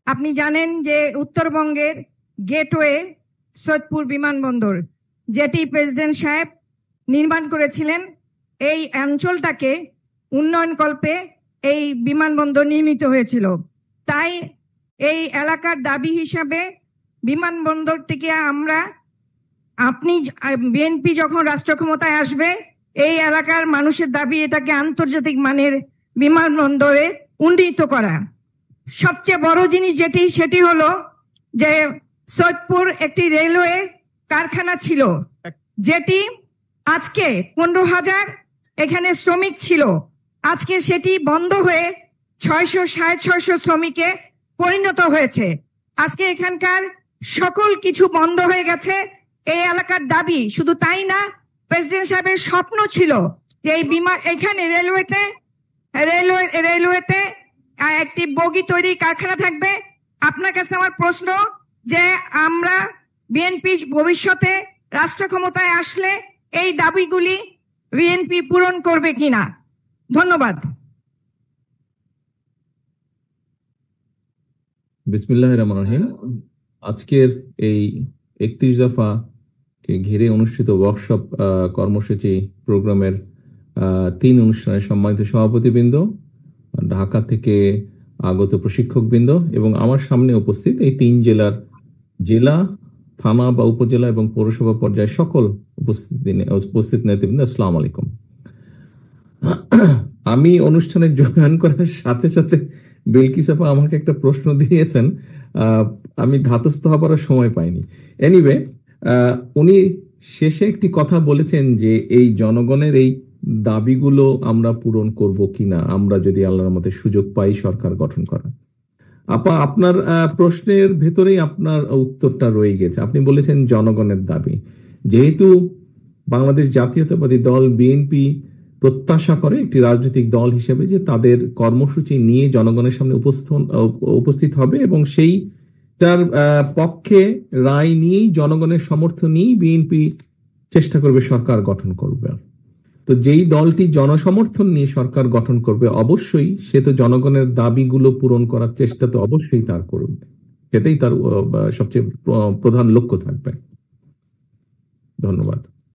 আপনি জানেন যে উত্তরবঙ্গের গেটওয়ে সৈয়দপুর বিমানবন্দর, যেটি প্রেসিডেন্ট সাহেব নির্মাণ করেছিলেন, এই অঞ্চলটাকে উন্নয়নকল্পে এই বিমানবন্দর নির্মিত হয়েছিল। তাই এই এলাকার দাবি হিসাবে বিমানবন্দরটিকে বিএনপি যখন রাষ্ট্র ক্ষমতায় আসবে, এই এলাকার মানুষের দাবি এটাকে আন্তর্জাতিক মানের বিমানবন্দরে উন্নীত করা। সবচেয়ে বড় জিনিস সেটি হলো যে সৈয়দপুর একটি রেলওয়ে কারখানা ছিল, যেটি আজকে 15,000 এখানে শ্রমিক ছিল। আজকে সেটি বন্ধ হয়ে 600-650 শ্রমিকে পরিণত হয়েছে। আজকে এখানকার সকল কিছু বন্ধ হয়ে গেছে। এই এলাকার দাবি, শুধু তাই না, প্রেসিডেন্ট সাহেবের স্বপ্ন ছিল যে এই এখানে রেলওয়েতে একটি বগি তৈরি কারখানা থাকবে। আপনার কাছে আমার প্রশ্ন যে আমরা বিএনপি ভবিষ্যতে রাষ্ট্র ক্ষমতায় আসলে এই দাবিগুলি বিএনপি পূরণ করবে কিনা? ধন্যবাদ। বিসমিল্লাহির রহমানির রহিম। আজকের এই 31 দফা ঘিরে অনুষ্ঠিত ওয়ার্কশপ কর্মসূচি প্রোগ্রামের 3 অনুষ্ঠানের সম্মানিত সভাপতিবৃন্দ, ঢাকা থেকে আগত প্রশিক্ষকবৃন্দ এবং আমার সামনে উপস্থিত এই 3 জেলা, থানা বা উপজেলা এবং পৌরসভা পর্যায়ে সকল উপস্থিত নেতৃবৃন্দ, আসসালামু আলাইকুম। আমি অনুষ্ঠানে জয়েন করার সাথে সাথে বিলকিস আপা আমাকে একটা প্রশ্ন দিয়েছেন, আমি ধাতস্থ হবার সময় পাইনি। এনিওয়ে, উনি শেষে একটি কথা বলেছেন যে এই জনগণের এই দাবিগুলো আমরা পূরণ করব কিনা আমরা যদি আল্লাহর মতে সুযোগ পাই সরকার গঠন করা। আপা, আপনার প্রশ্নের ভেতরেই আপনার উত্তরটা রয়ে গেছে। আপনি বলেছেন জনগণের দাবি। যেহেতু বাংলাদেশ জাতীয়তাবাদী দল বিএনপি প্রত্যাশা করে একটি রাজনৈতিক দল হিসেবে যে তাদের কর্মসূচি নিয়ে জনগণের সামনে উপস্থিত হবে এবং সেইটার পক্ষে রায় নিয়েই, জনগণের সমর্থন নিয়েই বিএনপি চেষ্টা করবে সরকার গঠন করবে। তো যেই দলটি জনসমর্থন নিয়ে সরকার গঠন করবে, অবশ্যই সে তো জনগণের দাবিগুলো পূরণ করার চেষ্টা তো অবশ্যই তার করবে, সেটাই তার সবচেয়ে প্রধান লক্ষ্য থাকবে। ধন্যবাদ।